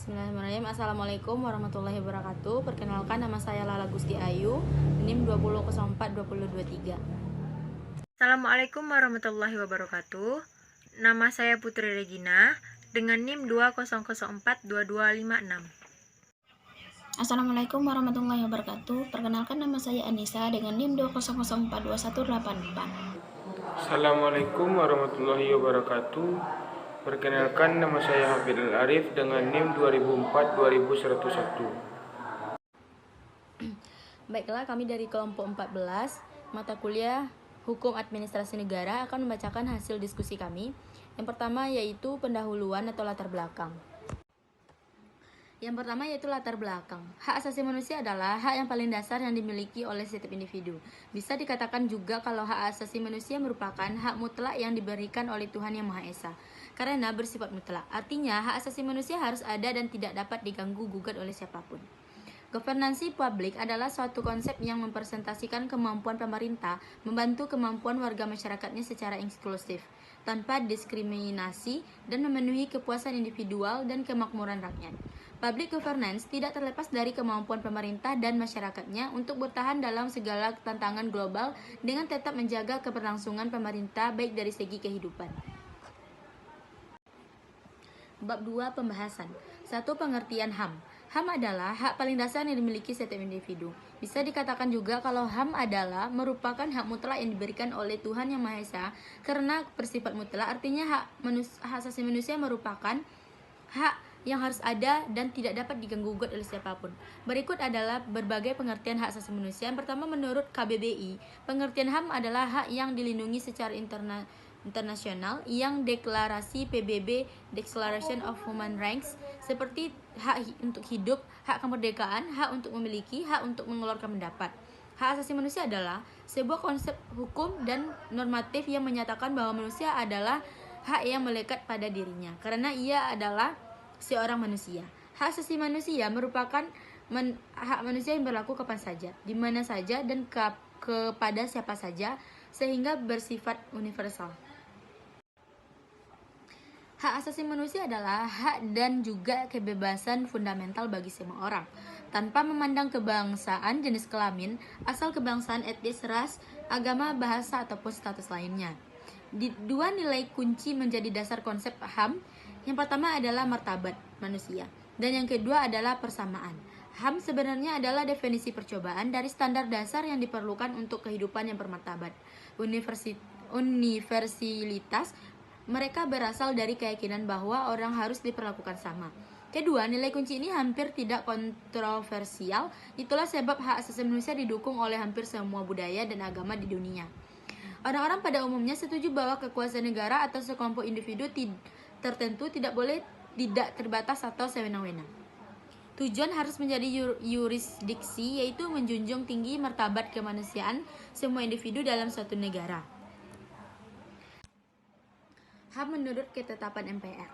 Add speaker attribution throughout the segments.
Speaker 1: Bismillahirrahmanirrahim. Assalamualaikum warahmatullahi wabarakatuh. Perkenalkan, nama saya Lala Gusti Ayu, NIM 20042023.
Speaker 2: Assalamualaikum warahmatullahi wabarakatuh. Nama saya Putri Regina dengan NIM 20042256.
Speaker 3: Assalamualaikum warahmatullahi wabarakatuh. Perkenalkan, nama saya Anissa dengan NIM 20042184.
Speaker 4: Assalamualaikum warahmatullahi wabarakatuh. Perkenalkan, nama saya Hafid Al-Arif dengan NIM 2004-2101.
Speaker 1: Baiklah, kami dari kelompok 14 mata kuliah Hukum Administrasi Negara akan membacakan hasil diskusi kami. Yang pertama yaitu pendahuluan atau latar belakang. Yang pertama yaitu latar belakang. Hak asasi manusia adalah hak yang paling dasar yang dimiliki oleh setiap individu. Bisa dikatakan juga kalau hak asasi manusia merupakan hak mutlak yang diberikan oleh Tuhan Yang Maha Esa, karena bersifat mutlak. Artinya, hak asasi manusia harus ada dan tidak dapat diganggu-gugat oleh siapapun. Governansi publik adalah suatu konsep yang mempresentasikan kemampuan pemerintah membantu kemampuan warga masyarakatnya secara inklusif, tanpa diskriminasi, dan memenuhi kepuasan individual dan kemakmuran rakyat. Public governance tidak terlepas dari kemampuan pemerintah dan masyarakatnya untuk bertahan dalam segala tantangan global dengan tetap menjaga keberlangsungan pemerintah baik dari segi kehidupan. Bab 2 Pembahasan. 1. Pengertian HAM. HAM adalah hak paling dasar yang dimiliki setiap individu. Bisa dikatakan juga kalau HAM adalah merupakan hak mutlak yang diberikan oleh Tuhan Yang Maha Esa, karena bersifat mutlak, artinya hak asasi manusia merupakan hak yang harus ada dan tidak dapat diganggu-gugat oleh siapapun. Berikut adalah berbagai pengertian hak asasi manusia. Yang pertama, menurut KBBI, pengertian HAM adalah hak yang dilindungi secara internasional yang deklarasi PBB, Declaration of Human Rights, seperti hak untuk hidup, hak kemerdekaan, hak untuk memiliki, hak untuk mengeluarkan pendapat. Hak asasi manusia adalah sebuah konsep hukum dan normatif yang menyatakan bahwa manusia adalah hak yang melekat pada dirinya, karena ia adalah seorang manusia. Hak asasi manusia merupakan hak manusia yang berlaku kapan saja, di mana saja, dan kepada siapa saja, sehingga bersifat universal. Hak asasi manusia adalah hak dan juga kebebasan fundamental bagi semua orang, tanpa memandang kebangsaan, jenis kelamin, asal kebangsaan, etnis, ras, agama, bahasa, ataupun status lainnya. Dua nilai kunci menjadi dasar konsep HAM. Yang pertama adalah martabat manusia, dan yang kedua adalah persamaan. HAM sebenarnya adalah definisi percobaan dari standar dasar yang diperlukan untuk kehidupan yang bermartabat. Universalitas mereka berasal dari keyakinan bahwa orang harus diperlakukan sama. Kedua, nilai kunci ini hampir tidak kontroversial. Itulah sebab hak asasi manusia didukung oleh hampir semua budaya dan agama di dunia. Orang-orang pada umumnya setuju bahwa kekuasaan negara atau sekelompok individu tertentu tidak terbatas atau sewenang-wenang. Tujuan harus menjadi yurisdiksi, yaitu menjunjung tinggi martabat kemanusiaan semua individu dalam suatu negara. HAM menurut ketetapan MPR.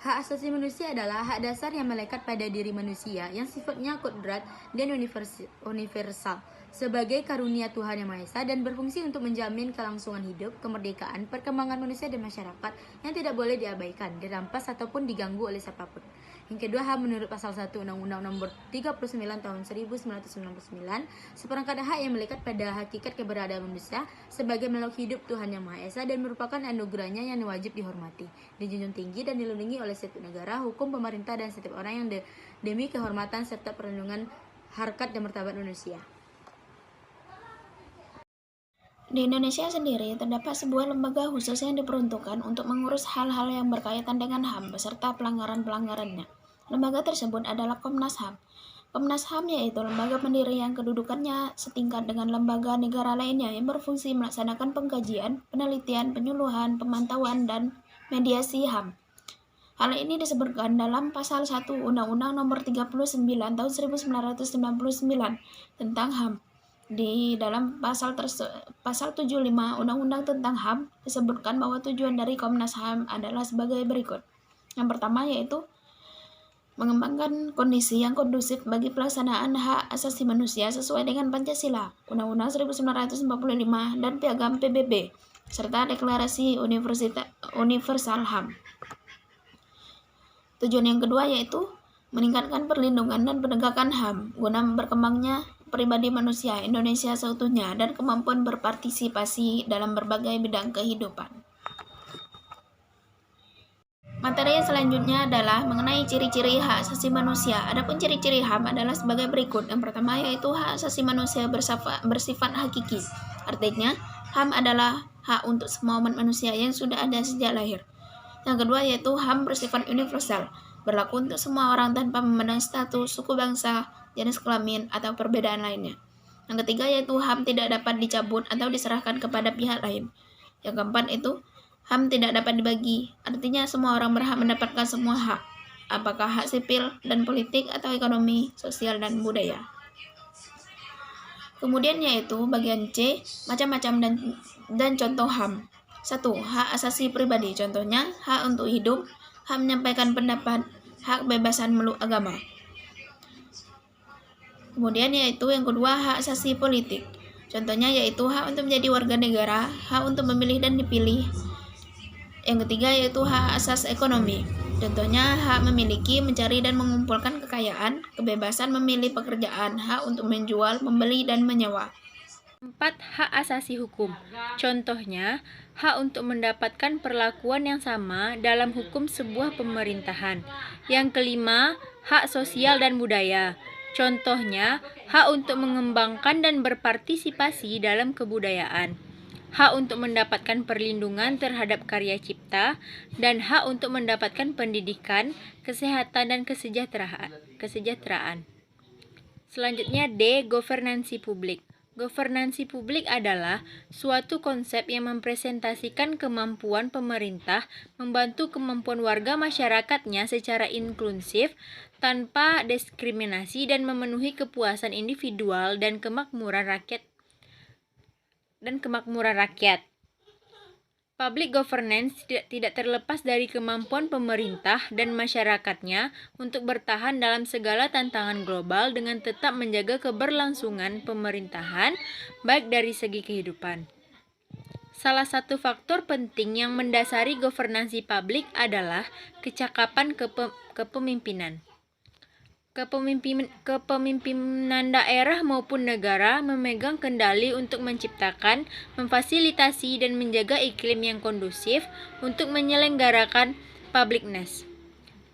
Speaker 1: Hak asasi manusia adalah hak dasar yang melekat pada diri manusia yang sifatnya kodrat dan universal sebagai karunia Tuhan Yang Maha Esa, dan berfungsi untuk menjamin kelangsungan hidup, kemerdekaan, perkembangan manusia dan masyarakat yang tidak boleh diabaikan, dirampas ataupun diganggu oleh siapapun. Yang kedua, HAM menurut pasal 1 Undang-Undang Nomor 39 Tahun 1999, seperangkat hak yang melekat pada hakikat keberadaan manusia sebagai makhluk hidup Tuhan Yang Maha Esa dan merupakan anugerahnya yang wajib dihormati, dijunjung tinggi dan dilindungi oleh setiap negara, hukum, pemerintah, dan setiap orang yang demi kehormatan serta perlindungan harkat dan martabat manusia.
Speaker 3: Di Indonesia sendiri terdapat sebuah lembaga khusus yang diperuntukkan untuk mengurus hal-hal yang berkaitan dengan HAM beserta pelanggaran-pelanggarannya. Lembaga tersebut adalah Komnas HAM. Komnas HAM yaitu lembaga pendiri yang kedudukannya setingkat dengan lembaga negara lainnya yang berfungsi melaksanakan pengkajian, penelitian, penyuluhan, pemantauan, dan mediasi HAM. Hal ini disebutkan dalam pasal 1 Undang-Undang Nomor 39 Tahun 1999 tentang HAM. Di dalam pasal 75 Undang-Undang tentang HAM disebutkan bahwa tujuan dari Komnas HAM adalah sebagai berikut. Yang pertama yaitu mengembangkan kondisi yang kondusif bagi pelaksanaan hak asasi manusia sesuai dengan Pancasila, Undang-Undang 1945, dan Piagam PBB, serta Deklarasi Universal HAM. Tujuan yang kedua yaitu meningkatkan perlindungan dan penegakan HAM guna berkembangnya pribadi manusia Indonesia seutuhnya dan kemampuan berpartisipasi dalam berbagai bidang kehidupan. Materi selanjutnya adalah mengenai ciri-ciri hak asasi manusia. Adapun ciri-ciri HAM adalah sebagai berikut. Yang pertama yaitu hak asasi manusia bersifat hakiki. Artinya, HAM adalah hak untuk semua umat manusia yang sudah ada sejak lahir. Yang kedua yaitu HAM bersifat universal, berlaku untuk semua orang tanpa memandang status, suku bangsa, jenis kelamin, atau perbedaan lainnya. Yang ketiga yaitu HAM tidak dapat dicabut atau diserahkan kepada pihak lain. Yang keempat itu HAM tidak dapat dibagi, artinya semua orang berhak mendapatkan semua hak, apakah hak sipil dan politik atau ekonomi, sosial, dan budaya. Kemudian yaitu bagian C, macam-macam dan contoh HAM. 1. Hak asasi pribadi, contohnya hak untuk hidup, hak menyampaikan pendapat, hak kebebasan meluk agama. Kemudian yaitu yang kedua hak asasi politik, contohnya yaitu hak untuk menjadi warga negara, hak untuk memilih dan dipilih. Yang ketiga yaitu hak asas ekonomi, contohnya hak memiliki, mencari dan mengumpulkan kekayaan, kebebasan memilih pekerjaan, hak untuk menjual, membeli dan menyewa.
Speaker 1: 4. Hak asasi hukum, contohnya hak untuk mendapatkan perlakuan yang sama dalam hukum sebuah pemerintahan. Yang kelima, hak sosial dan budaya, contohnya hak untuk mengembangkan dan berpartisipasi dalam kebudayaan, hak untuk mendapatkan perlindungan terhadap karya cipta, dan hak untuk mendapatkan pendidikan, kesehatan, dan kesejahteraan. Selanjutnya D. Governansi publik. Governansi publik adalah suatu konsep yang mempresentasikan kemampuan pemerintah membantu kemampuan warga masyarakatnya secara inklusif, tanpa diskriminasi dan memenuhi kepuasan individual dan kemakmuran rakyat. Public governance tidak terlepas dari kemampuan pemerintah dan masyarakatnya untuk bertahan dalam segala tantangan global dengan tetap menjaga keberlangsungan pemerintahan baik dari segi kehidupan. Salah satu faktor penting yang mendasari governansi publik adalah kecakapan kepemimpinan. Kepemimpinan daerah maupun negara memegang kendali untuk menciptakan, memfasilitasi, dan menjaga iklim yang kondusif untuk menyelenggarakan publicness,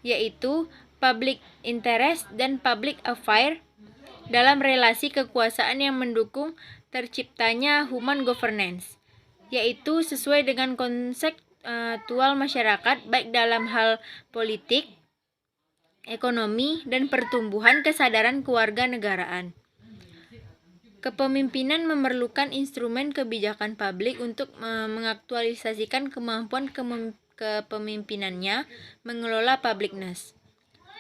Speaker 1: yaitu public interest dan public affair dalam relasi kekuasaan yang mendukung terciptanya human governance, yaitu sesuai dengan konseptual masyarakat baik dalam hal politik, ekonomi, dan pertumbuhan kesadaran kewarganegaraan. Kepemimpinan memerlukan instrumen kebijakan publik untuk mengaktualisasikan kemampuan kepemimpinannya mengelola publicness.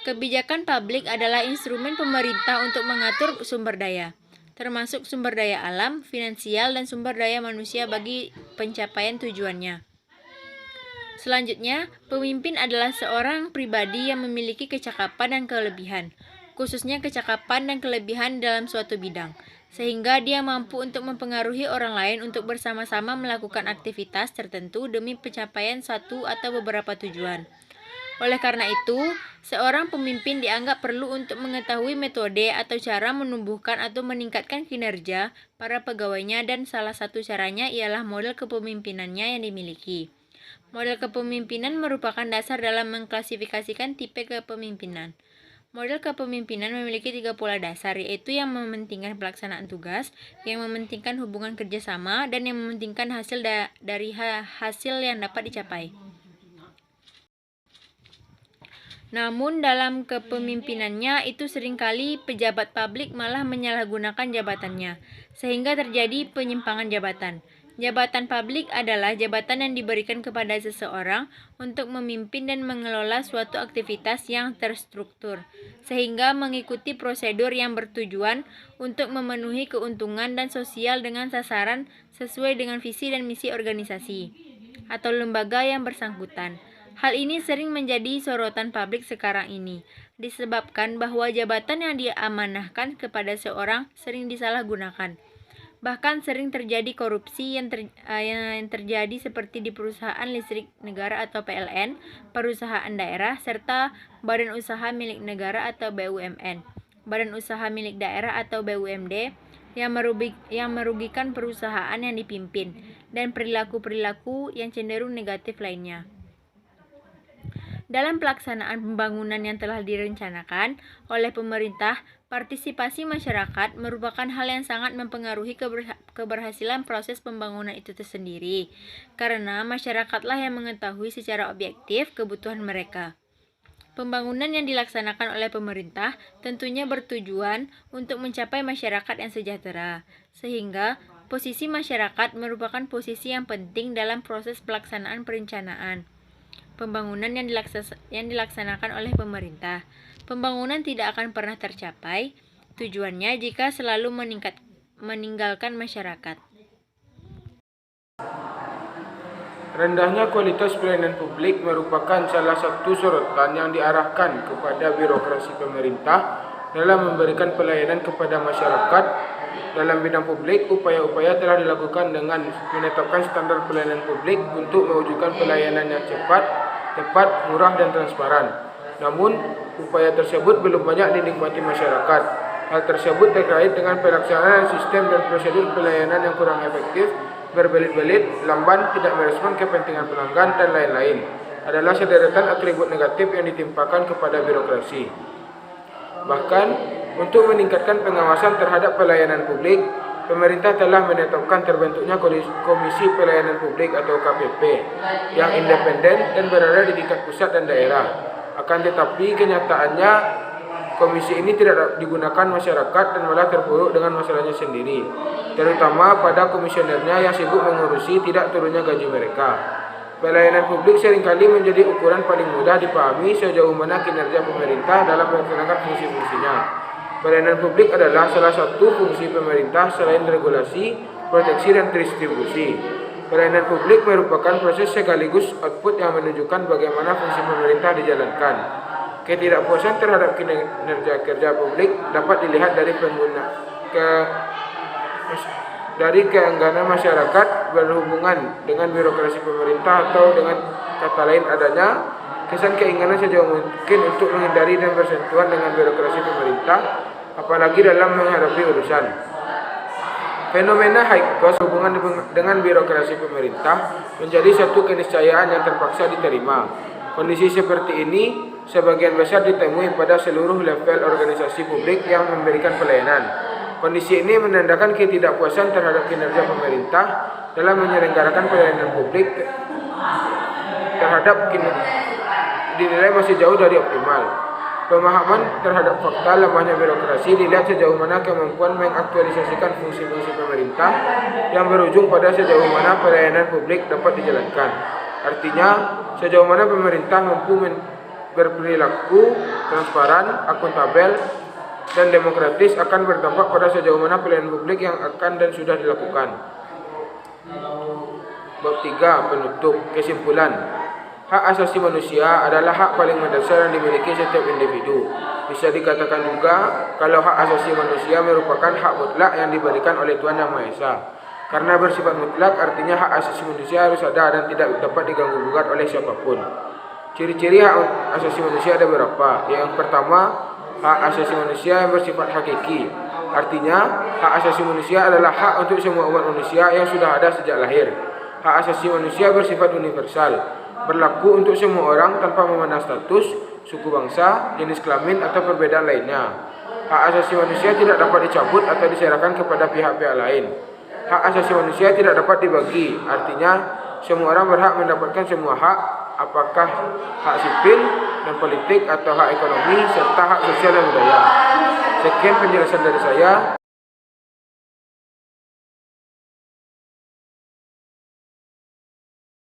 Speaker 1: Kebijakan publik adalah instrumen pemerintah untuk mengatur sumber daya, termasuk sumber daya alam, finansial, dan sumber daya manusia bagi pencapaian tujuannya. Selanjutnya, pemimpin adalah seorang pribadi yang memiliki kecakapan dan kelebihan, khususnya kecakapan dan kelebihan dalam suatu bidang, sehingga dia mampu untuk mempengaruhi orang lain untuk bersama-sama melakukan aktivitas tertentu demi pencapaian satu atau beberapa tujuan. Oleh karena itu, seorang pemimpin dianggap perlu untuk mengetahui metode atau cara menumbuhkan atau meningkatkan kinerja para pegawainya, dan salah satu caranya ialah model kepemimpinannya yang dimiliki. Model kepemimpinan merupakan dasar dalam mengklasifikasikan tipe kepemimpinan. Model kepemimpinan memiliki 3 pola dasar, yaitu yang mementingkan pelaksanaan tugas, yang mementingkan hubungan kerjasama, dan yang mementingkan hasil dari hasil yang dapat dicapai. Namun dalam kepemimpinannya itu seringkali pejabat publik malah menyalahgunakan jabatannya, sehingga terjadi penyimpangan jabatan. Jabatan publik adalah jabatan yang diberikan kepada seseorang untuk memimpin dan mengelola suatu aktivitas yang terstruktur, sehingga mengikuti prosedur yang bertujuan untuk memenuhi keuntungan dan sosial dengan sasaran sesuai dengan visi dan misi organisasi atau lembaga yang bersangkutan. Hal ini sering menjadi sorotan publik sekarang ini, disebabkan bahwa jabatan yang diamanahkan kepada seorang sering disalahgunakan.
Speaker 2: Bahkan sering terjadi korupsi yang terjadi seperti di perusahaan listrik negara atau PLN, perusahaan daerah, serta badan usaha milik negara atau BUMN, badan usaha milik daerah atau BUMD, yang merugikan perusahaan yang dipimpin, dan perilaku-perilaku yang cenderung negatif lainnya. Dalam pelaksanaan pembangunan yang telah direncanakan oleh pemerintah, partisipasi masyarakat merupakan hal yang sangat mempengaruhi keberhasilan proses pembangunan itu tersendiri, karena masyarakatlah yang mengetahui secara objektif kebutuhan mereka. Pembangunan yang dilaksanakan oleh pemerintah tentunya bertujuan untuk mencapai masyarakat yang sejahtera, sehingga posisi masyarakat merupakan posisi yang penting dalam proses pelaksanaan perencanaan pembangunan yang dilaksanakan oleh pemerintah. Pembangunan tidak akan pernah tercapai tujuannya jika selalu meninggalkan masyarakat.
Speaker 4: Rendahnya kualitas pelayanan publik merupakan salah satu sorotan yang diarahkan kepada birokrasi pemerintah dalam memberikan pelayanan kepada masyarakat. Dalam bidang publik, upaya-upaya telah dilakukan dengan menetapkan standar pelayanan publik untuk mewujudkan pelayanan yang cepat, tepat, murah, dan transparan. Namun, upaya tersebut belum banyak dinikmati masyarakat. Hal tersebut terkait dengan pelaksanaan sistem dan prosedur pelayanan yang kurang efektif, berbelit-belit, lamban, tidak merespon kepentingan pelanggan, dan lain-lain. Adalah sederetan atribut negatif yang ditimpakan kepada birokrasi. Bahkan, untuk meningkatkan pengawasan terhadap pelayanan publik, pemerintah telah menetapkan terbentuknya Komisi Pelayanan Publik atau KPP yang independen dan berada di tingkat pusat dan daerah. Akan tetapi kenyataannya komisi ini tidak digunakan masyarakat dan malah terpuruk dengan masalahnya sendiri, terutama pada komisionernya yang sibuk mengurusi tidak turunnya gaji mereka. Pelayanan publik seringkali menjadi ukuran paling mudah dipahami sejauh mana kinerja pemerintah dalam melaksanakan fungsi-fungsinya. Pelayanan publik adalah salah satu fungsi pemerintah selain regulasi, proteksi, dan distribusi. Pelayanan publik merupakan proses sekaligus output yang menunjukkan bagaimana fungsi pemerintah dijalankan. Ketidakpuasan terhadap kinerja kerja publik dapat dilihat dari keengganan masyarakat berhubungan dengan birokrasi pemerintah, atau dengan kata lain adanya kesan keinginan sejauh mungkin untuk menghindari dan bersentuhan dengan birokrasi pemerintah, apalagi dalam menghadapi urusan. Fenomena high cost hubungan dengan birokrasi pemerintah menjadi satu keniscayaan yang terpaksa diterima. Kondisi seperti ini sebagian besar ditemui pada seluruh level organisasi publik yang memberikan pelayanan. Kondisi ini menandakan ketidakpuasan terhadap kinerja pemerintah dalam menyelenggarakan pelayanan publik terhadap dinilai masih jauh dari optimal. Pemahaman terhadap fakta lemahnya birokrasi dilihat sejauh mana kemampuan mengaktualisasikan fungsi-fungsi pemerintah yang berujung pada sejauh mana pelayanan publik dapat dijalankan. Artinya, sejauh mana pemerintah mampu berperilaku transparan, akuntabel, dan demokratis akan berdampak pada sejauh mana pelayanan publik yang akan dan sudah dilakukan. Bab 3. Penutup. Kesimpulan. Hak asasi manusia adalah hak paling mendasar yang dimiliki setiap individu. Bisa dikatakan juga kalau hak asasi manusia merupakan hak mutlak yang diberikan oleh Tuhan Yang Maha Esa. Karena bersifat mutlak artinya hak asasi manusia harus ada dan tidak dapat diganggu-gugat oleh siapapun. Ciri-ciri hak asasi manusia ada beberapa. Yang pertama, hak asasi manusia yang bersifat hakiki. Artinya, hak asasi manusia adalah hak untuk semua umat manusia yang sudah ada sejak lahir. Hak asasi manusia bersifat universal, berlaku untuk semua orang tanpa memandang status, suku bangsa, jenis kelamin, atau perbedaan lainnya. Hak asasi manusia tidak dapat dicabut atau diserahkan kepada pihak-pihak lain. Hak asasi manusia tidak dapat dibagi, artinya semua orang berhak mendapatkan semua hak, apakah hak sipil dan politik atau hak ekonomi, serta hak sosial dan budaya. Sekian penjelasan dari saya.